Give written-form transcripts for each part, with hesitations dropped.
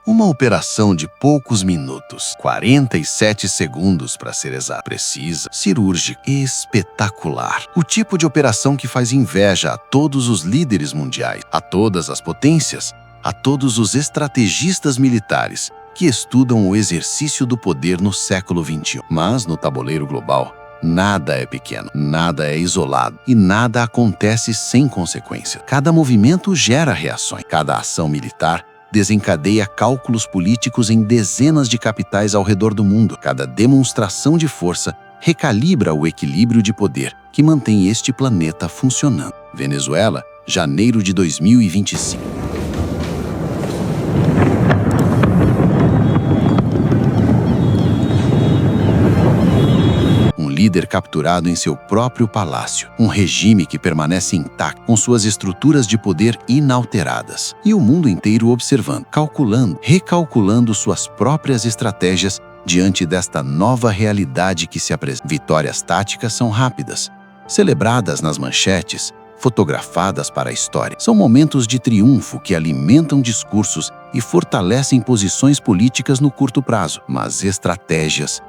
Uma operação de poucos minutos, 47 segundos para ser exato, precisa, cirúrgica e espetacular. O tipo de operação que faz inveja a todos os líderes mundiais, a todas as potências, a todos os estrategistas militares que estudam o exercício do poder no século XXI. Mas no tabuleiro global, nada é pequeno, nada é isolado e nada acontece sem consequência. Cada movimento gera reações, cada ação militar desencadeia cálculos políticos em dezenas de capitais ao redor do mundo. Cada demonstração de força recalibra o equilíbrio de poder que mantém este planeta funcionando. Venezuela, janeiro de 2025. Líder capturado em seu próprio palácio, um regime que permanece intacto, com suas estruturas de poder inalteradas, e o mundo inteiro observando, calculando, recalculando suas próprias estratégias diante desta nova realidade que se apresenta. Vitórias táticas são rápidas, celebradas nas manchetes, fotografadas para a história. São momentos de triunfo que alimentam discursos e fortalecem posições políticas no curto prazo, mas estratégias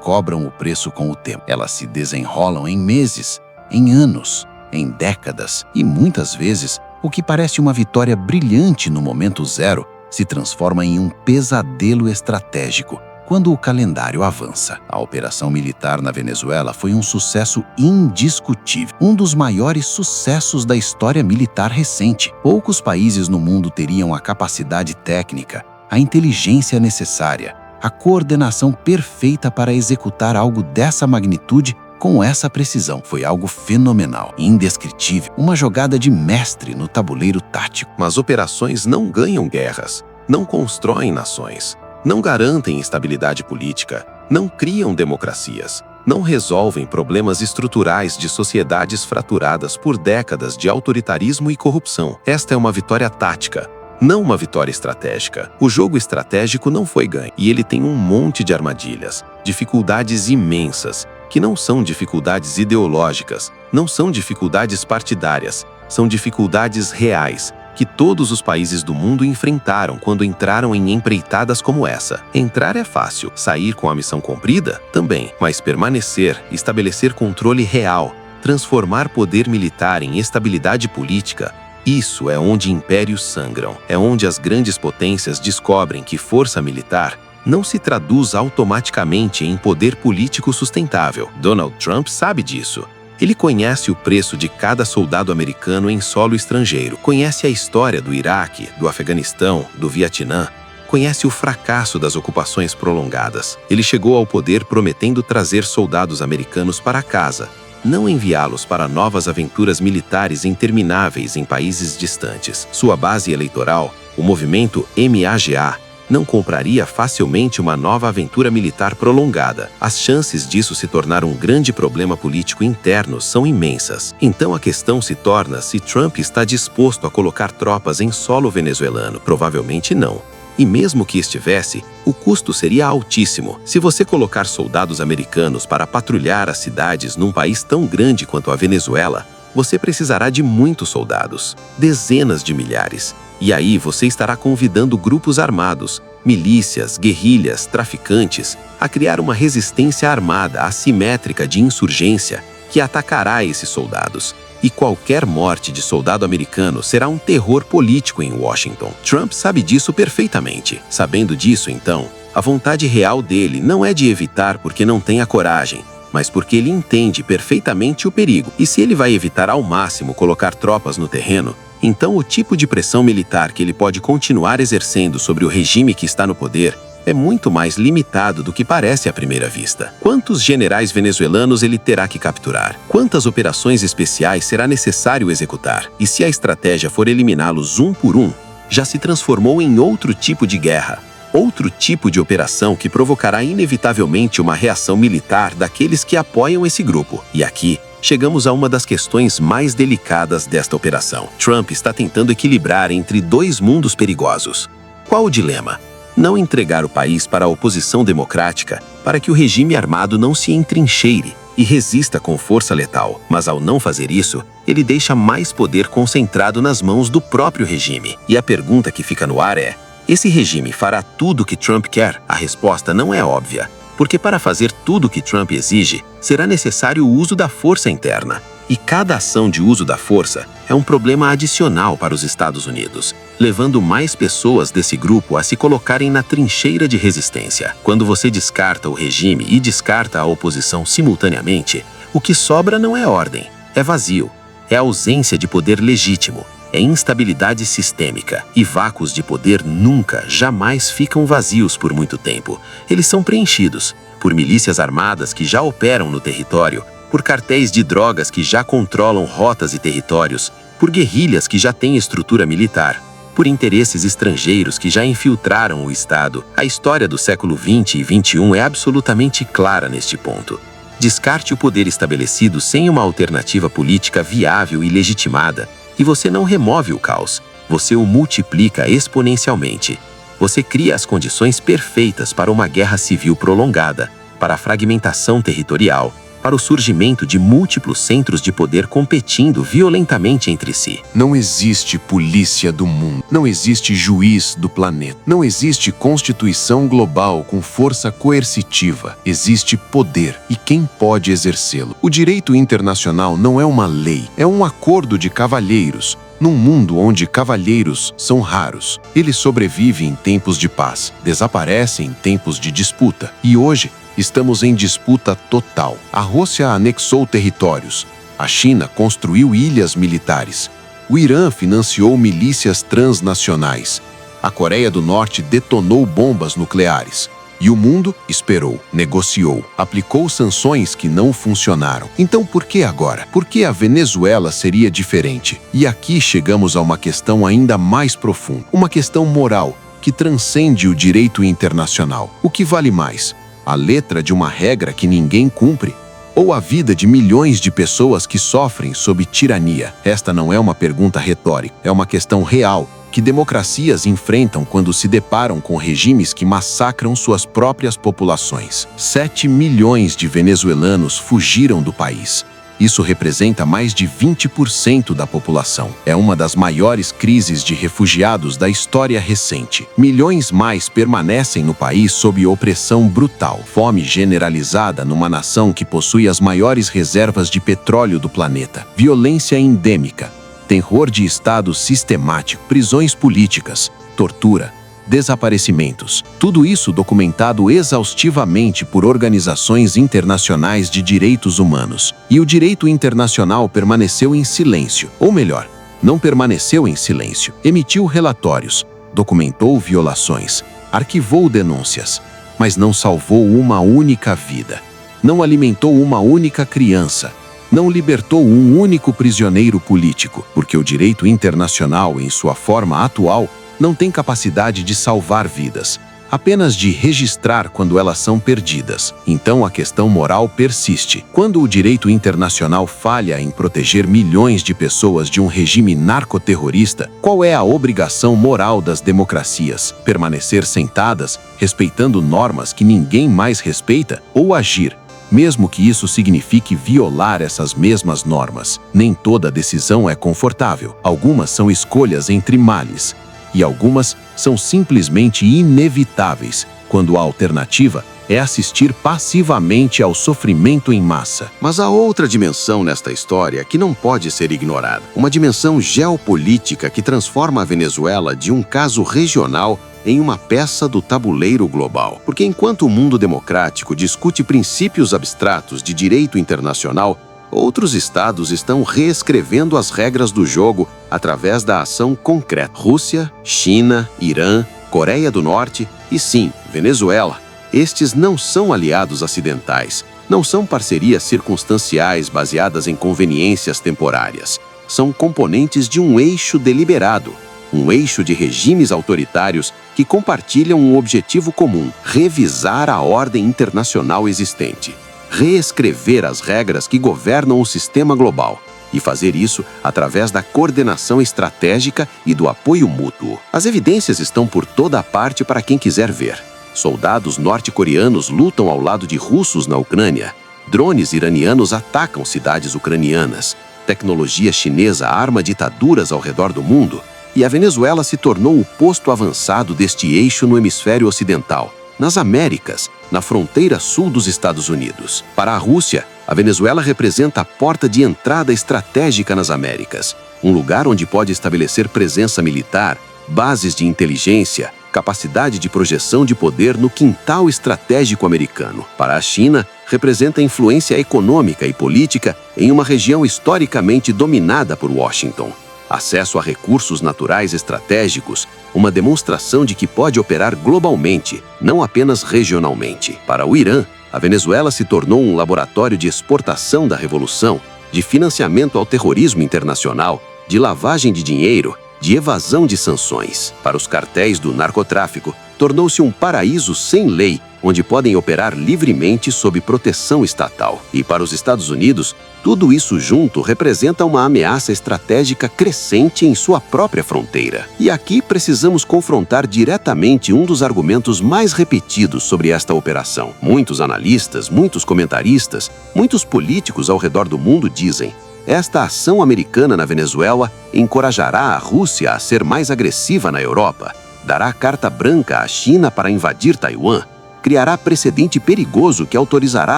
cobram o preço com o tempo. Elas se desenrolam em meses, em anos, em décadas e muitas vezes o que parece uma vitória brilhante no momento zero se transforma em um pesadelo estratégico quando o calendário avança. A operação militar na Venezuela foi um sucesso indiscutível, um dos maiores sucessos da história militar recente. Poucos países no mundo teriam a capacidade técnica, a inteligência necessária, a coordenação perfeita para executar algo dessa magnitude com essa precisão. Foi algo fenomenal, indescritível, uma jogada de mestre no tabuleiro tático. Mas operações não ganham guerras, não constroem nações, não garantem estabilidade política, não criam democracias, não resolvem problemas estruturais de sociedades fraturadas por décadas de autoritarismo e corrupção. Esta é uma vitória tática, não uma vitória estratégica. O jogo estratégico não foi ganho, e ele tem um monte de armadilhas, dificuldades imensas, que não são dificuldades ideológicas, não são dificuldades partidárias, são dificuldades reais, que todos os países do mundo enfrentaram quando entraram em empreitadas como essa. Entrar é fácil, sair com a missão cumprida também, mas permanecer, estabelecer controle real, transformar poder militar em estabilidade política, isso é onde impérios sangram, é onde as grandes potências descobrem que força militar não se traduz automaticamente em poder político sustentável. Donald Trump sabe disso. Ele conhece o preço de cada soldado americano em solo estrangeiro, conhece a história do Iraque, do Afeganistão, do Vietnã, conhece o fracasso das ocupações prolongadas. Ele chegou ao poder prometendo trazer soldados americanos para casa, não enviá-los para novas aventuras militares intermináveis em países distantes. Sua base eleitoral, o movimento MAGA, não compraria facilmente uma nova aventura militar prolongada. As chances disso se tornar um grande problema político interno são imensas. Então a questão se torna se Trump está disposto a colocar tropas em solo venezuelano. Provavelmente não. E mesmo que estivesse, o custo seria altíssimo. Se você colocar soldados americanos para patrulhar as cidades num país tão grande quanto a Venezuela, você precisará de muitos soldados, dezenas de milhares. E aí você estará convidando grupos armados, milícias, guerrilhas, traficantes, a criar uma resistência armada assimétrica de insurgência que atacará esses soldados. E qualquer morte de soldado americano será um terror político em Washington. Trump sabe disso perfeitamente. Sabendo disso, então, a vontade real dele não é de evitar porque não tem a coragem, mas porque ele entende perfeitamente o perigo. E se ele vai evitar ao máximo colocar tropas no terreno, então o tipo de pressão militar que ele pode continuar exercendo sobre o regime que está no poder é muito mais limitado do que parece à primeira vista. Quantos generais venezuelanos ele terá que capturar? Quantas operações especiais será necessário executar? E se a estratégia for eliminá-los um por um, já se transformou em outro tipo de guerra, outro tipo de operação que provocará inevitavelmente uma reação militar daqueles que apoiam esse grupo. E aqui, chegamos a uma das questões mais delicadas desta operação. Trump está tentando equilibrar entre dois mundos perigosos. Qual o dilema? Não entregar o país para a oposição democrática para que o regime armado não se entrincheire e resista com força letal. Mas ao não fazer isso, ele deixa mais poder concentrado nas mãos do próprio regime. E a pergunta que fica no ar é: Esse regime fará tudo o que Trump quer? A resposta não é óbvia, porque para fazer tudo o que Trump exige, será necessário o uso da força interna. E cada ação de uso da força é um problema adicional para os Estados Unidos, levando mais pessoas desse grupo a se colocarem na trincheira de resistência. Quando você descarta o regime e descarta a oposição simultaneamente, o que sobra não é ordem, é vazio, é ausência de poder legítimo, é instabilidade sistêmica. E vácuos de poder nunca, jamais ficam vazios por muito tempo. Eles são preenchidos por milícias armadas que já operam no território, por cartéis de drogas que já controlam rotas e territórios, por guerrilhas que já têm estrutura militar, por interesses estrangeiros que já infiltraram o Estado. A história do século XX e XXI é absolutamente clara neste ponto. Descarte o poder estabelecido sem uma alternativa política viável e legitimada, e você não remove o caos, você o multiplica exponencialmente. Você cria as condições perfeitas para uma guerra civil prolongada, para a fragmentação territorial, para o surgimento de múltiplos centros de poder competindo violentamente entre si. Não existe polícia do mundo, não existe juiz do planeta, não existe constituição global com força coercitiva. Existe poder e quem pode exercê-lo. O direito internacional não é uma lei, é um acordo de cavalheiros. Num mundo onde cavalheiros são raros, ele sobrevive em tempos de paz, desaparece em tempos de disputa. E hoje, estamos em disputa total. A Rússia anexou territórios. A China construiu ilhas militares. O Irã financiou milícias transnacionais. A Coreia do Norte detonou bombas nucleares. E o mundo esperou, negociou, aplicou sanções que não funcionaram. Então por que agora? Por que a Venezuela seria diferente? E aqui chegamos a uma questão ainda mais profunda. Uma questão moral que transcende o direito internacional. O que vale mais? A letra de uma regra que ninguém cumpre? Ou a vida de milhões de pessoas que sofrem sob tirania? Esta não é uma pergunta retórica, é uma questão real que democracias enfrentam quando se deparam com regimes que massacram suas próprias populações. 7 milhões de venezuelanos fugiram do país. Isso representa mais de 20% da população. É uma das maiores crises de refugiados da história recente. Milhões mais permanecem no país sob opressão brutal. Fome generalizada numa nação que possui as maiores reservas de petróleo do planeta. Violência endêmica. Terror de Estado sistemático. Prisões políticas. Tortura. Desaparecimentos. Tudo isso documentado exaustivamente por organizações internacionais de direitos humanos. E o direito internacional permaneceu em silêncio. Ou melhor, não permaneceu em silêncio. Emitiu relatórios, documentou violações, arquivou denúncias, mas não salvou uma única vida. Não alimentou uma única criança. Não libertou um único prisioneiro político, porque o direito internacional, em sua forma atual, não tem capacidade de salvar vidas, apenas de registrar quando elas são perdidas. Então a questão moral persiste. Quando o direito internacional falha em proteger milhões de pessoas de um regime narcoterrorista, qual é a obrigação moral das democracias? Permanecer sentadas, respeitando normas que ninguém mais respeita, ou agir, mesmo que isso signifique violar essas mesmas normas? Nem toda decisão é confortável. Algumas são escolhas entre males, e algumas são simplesmente inevitáveis, quando a alternativa é assistir passivamente ao sofrimento em massa. Mas há outra dimensão nesta história que não pode ser ignorada. Uma dimensão geopolítica que transforma a Venezuela de um caso regional em uma peça do tabuleiro global. Porque enquanto o mundo democrático discute princípios abstratos de direito internacional, outros estados estão reescrevendo as regras do jogo através da ação concreta. Rússia, China, Irã, Coreia do Norte e, sim, Venezuela. Estes não são aliados acidentais, não são parcerias circunstanciais baseadas em conveniências temporárias. São componentes de um eixo deliberado, um eixo de regimes autoritários que compartilham um objetivo comum: revisar a ordem internacional existente, reescrever as regras que governam o sistema global, e fazer isso através da coordenação estratégica e do apoio mútuo. As evidências estão por toda a parte para quem quiser ver. Soldados norte-coreanos lutam ao lado de russos na Ucrânia. Drones iranianos atacam cidades ucranianas. Tecnologia chinesa arma ditaduras ao redor do mundo. e a Venezuela se tornou o posto avançado deste eixo no hemisfério ocidental, nas Américas, na fronteira sul dos Estados Unidos. Para a Rússia, a Venezuela representa a porta de entrada estratégica nas Américas, um lugar onde pode estabelecer presença militar, bases de inteligência, capacidade de projeção de poder no quintal estratégico americano. Para a China, representa influência econômica e política em uma região historicamente dominada por Washington. Acesso a recursos naturais estratégicos, uma demonstração de que pode operar globalmente, não apenas regionalmente. Para o Irã, a Venezuela se tornou um laboratório de exportação da revolução, de financiamento ao terrorismo internacional, de lavagem de dinheiro, de evasão de sanções. Para os cartéis do narcotráfico, tornou-se um paraíso sem lei, onde podem operar livremente sob proteção estatal. E para os Estados Unidos, tudo isso junto representa uma ameaça estratégica crescente em sua própria fronteira. E aqui precisamos confrontar diretamente um dos argumentos mais repetidos sobre esta operação. Muitos analistas, muitos comentaristas, muitos políticos ao redor do mundo dizem: esta ação americana na Venezuela encorajará a Rússia a ser mais agressiva na Europa, dará carta branca à China para invadir Taiwan, criará precedente perigoso que autorizará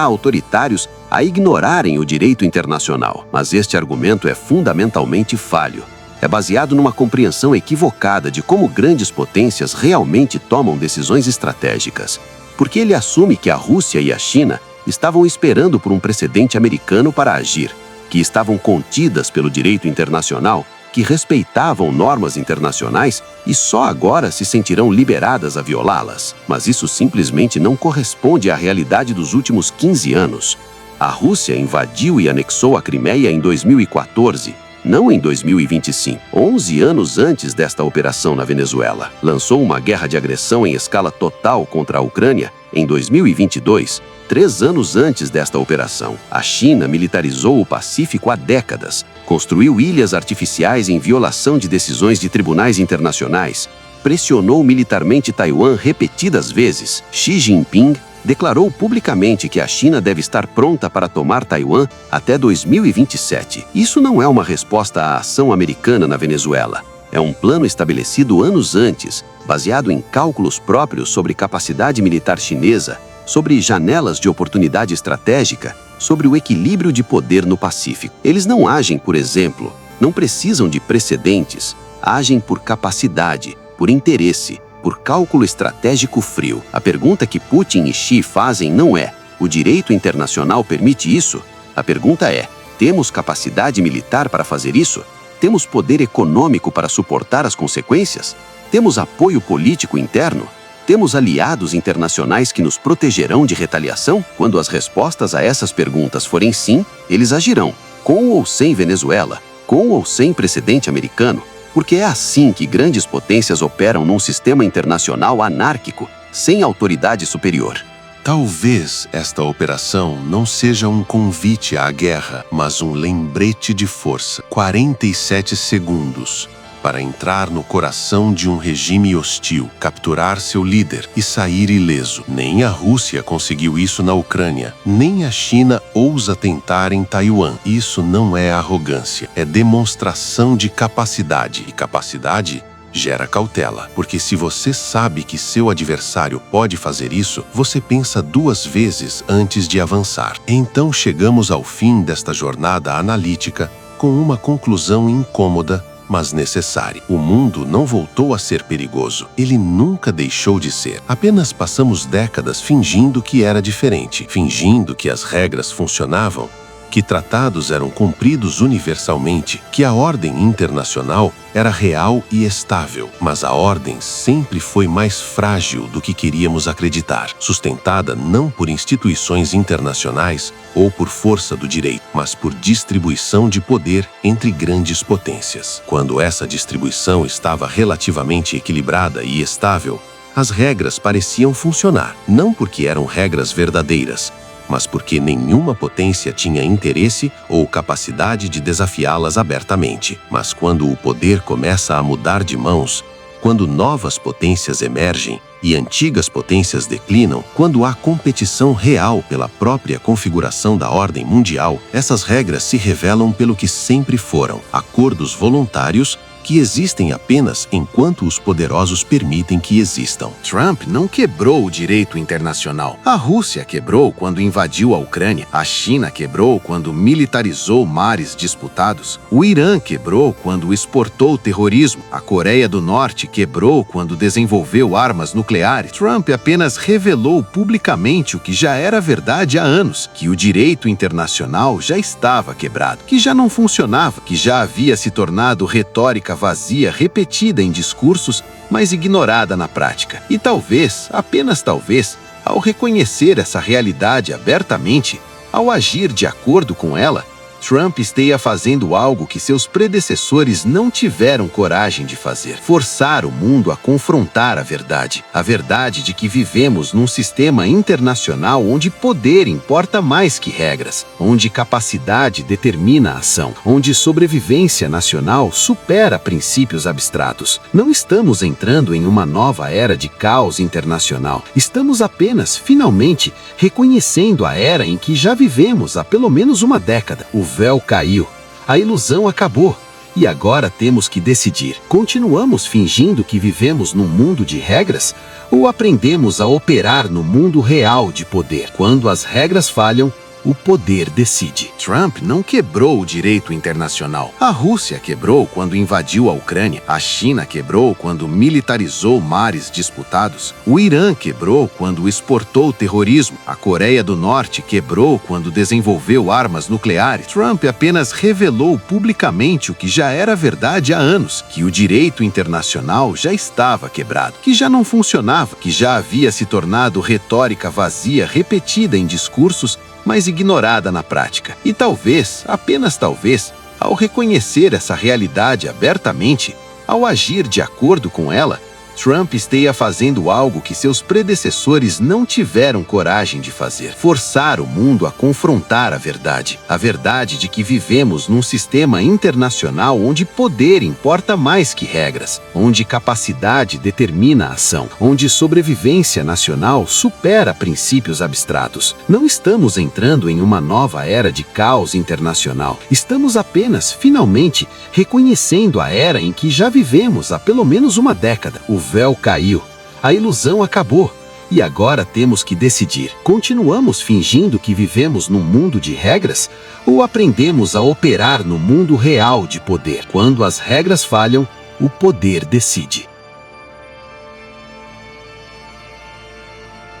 autoritários a ignorarem o direito internacional. Mas este argumento é fundamentalmente falho. É baseado numa compreensão equivocada de como grandes potências realmente tomam decisões estratégicas, porque ele assume que a Rússia e a China estavam esperando por um precedente americano para agir, que estavam contidas pelo direito internacional, que respeitavam normas internacionais e só agora se sentirão liberadas a violá-las. Mas isso simplesmente não corresponde à realidade dos últimos 15 anos. A Rússia invadiu e anexou a Crimeia em 2014, não em 2025, 11 anos antes desta operação na Venezuela. Lançou uma guerra de agressão em escala total contra a Ucrânia em 2022, 3 anos antes desta operação. A China militarizou o Pacífico há décadas, construiu ilhas artificiais em violação de decisões de tribunais internacionais, pressionou militarmente Taiwan repetidas vezes. Xi Jinping declarou publicamente que a China deve estar pronta para tomar Taiwan até 2027. Isso não é uma resposta à ação americana na Venezuela. É um plano estabelecido anos antes, baseado em cálculos próprios sobre capacidade militar chinesa, sobre janelas de oportunidade estratégica, sobre o equilíbrio de poder no Pacífico. Eles não agem, por exemplo, não precisam de precedentes, agem por capacidade, por interesse, por cálculo estratégico frio. A pergunta que Putin e Xi fazem não é: o direito internacional permite isso? A pergunta é: temos capacidade militar para fazer isso? Temos poder econômico para suportar as consequências? Temos apoio político interno? Temos aliados internacionais que nos protegerão de retaliação? Quando as respostas a essas perguntas forem sim, eles agirão, com ou sem Venezuela, com ou sem precedente americano, porque é assim que grandes potências operam num sistema internacional anárquico, sem autoridade superior. Talvez esta operação não seja um convite à guerra, mas um lembrete de força. 47 segundos para entrar no coração de um regime hostil, capturar seu líder e sair ileso. Nem a Rússia conseguiu isso na Ucrânia, nem a China ousa tentar em Taiwan. Isso não é arrogância, é demonstração de capacidade. E capacidade gera cautela, porque se você sabe que seu adversário pode fazer isso, você pensa 2 vezes antes de avançar. Então chegamos ao fim desta jornada analítica com uma conclusão incômoda, mas necessária. O mundo não voltou a ser perigoso. Ele nunca deixou de ser. Apenas passamos décadas fingindo que era diferente, fingindo que as regras funcionavam, que tratados eram cumpridos universalmente, que a ordem internacional era real e estável. Mas a ordem sempre foi mais frágil do que queríamos acreditar, sustentada não por instituições internacionais ou por força do direito, mas por distribuição de poder entre grandes potências. Quando essa distribuição estava relativamente equilibrada e estável, as regras pareciam funcionar, não porque eram regras verdadeiras, mas porque nenhuma potência tinha interesse ou capacidade de desafiá-las abertamente. Mas quando o poder começa a mudar de mãos, quando novas potências emergem e antigas potências declinam, quando há competição real pela própria configuração da ordem mundial, essas regras se revelam pelo que sempre foram: acordos voluntários que existem apenas enquanto os poderosos permitem que existam. Trump não quebrou o direito internacional. A Rússia quebrou quando invadiu a Ucrânia. A China quebrou quando militarizou mares disputados. O Irã quebrou quando exportou terrorismo. A Coreia do Norte quebrou quando desenvolveu armas nucleares. Trump apenas revelou publicamente o que já era verdade há anos, que o direito internacional já estava quebrado, que já não funcionava, que já havia se tornado retórica vazia repetida em discursos, mas ignorada na prática. E talvez, apenas talvez, ao reconhecer essa realidade abertamente, ao agir de acordo com ela, Trump esteja fazendo algo que seus predecessores não tiveram coragem de fazer: forçar o mundo a confrontar a verdade de que vivemos num sistema internacional onde poder importa mais que regras, onde capacidade determina a ação, onde sobrevivência nacional supera princípios abstratos. Não estamos entrando em uma nova era de caos internacional. Estamos apenas, finalmente, reconhecendo a era em que já vivemos há pelo menos uma década. O véu caiu, a ilusão acabou, e agora temos que decidir: continuamos fingindo que vivemos num mundo de regras ou aprendemos a operar no mundo real de poder? Quando as regras falham, o poder decide. Trump não quebrou o direito internacional. A Rússia quebrou quando invadiu a Ucrânia. A China quebrou quando militarizou mares disputados. O Irã quebrou quando exportou terrorismo. A Coreia do Norte quebrou quando desenvolveu armas nucleares. Trump apenas revelou publicamente o que já era verdade há anos, que o direito internacional já estava quebrado, que já não funcionava, que já havia se tornado retórica vazia repetida em discursos, mas ignorada na prática. E talvez, apenas talvez, ao reconhecer essa realidade abertamente, ao agir de acordo com ela, Trump esteja fazendo algo que seus predecessores não tiveram coragem de fazer: forçar o mundo a confrontar a verdade de que vivemos num sistema internacional onde poder importa mais que regras, onde capacidade determina a ação, onde sobrevivência nacional supera princípios abstratos. Não estamos entrando em uma nova era de caos internacional. Estamos apenas, finalmente, reconhecendo a era em que já vivemos há pelo menos uma década. O véu caiu, a ilusão acabou, e agora temos que decidir: continuamos fingindo que vivemos num mundo de regras ou aprendemos a operar no mundo real de poder? Quando as regras falham, o poder decide.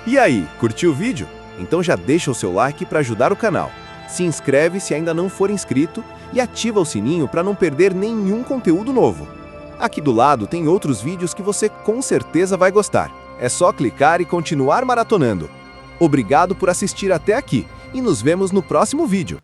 E aí, curtiu o vídeo? Então já deixa o seu like para ajudar o canal. Se inscreve se ainda não for inscrito e ativa o sininho para não perder nenhum conteúdo novo. Aqui do lado tem outros vídeos que você com certeza vai gostar. É só clicar e continuar maratonando. Obrigado por assistir até aqui e nos vemos no próximo vídeo.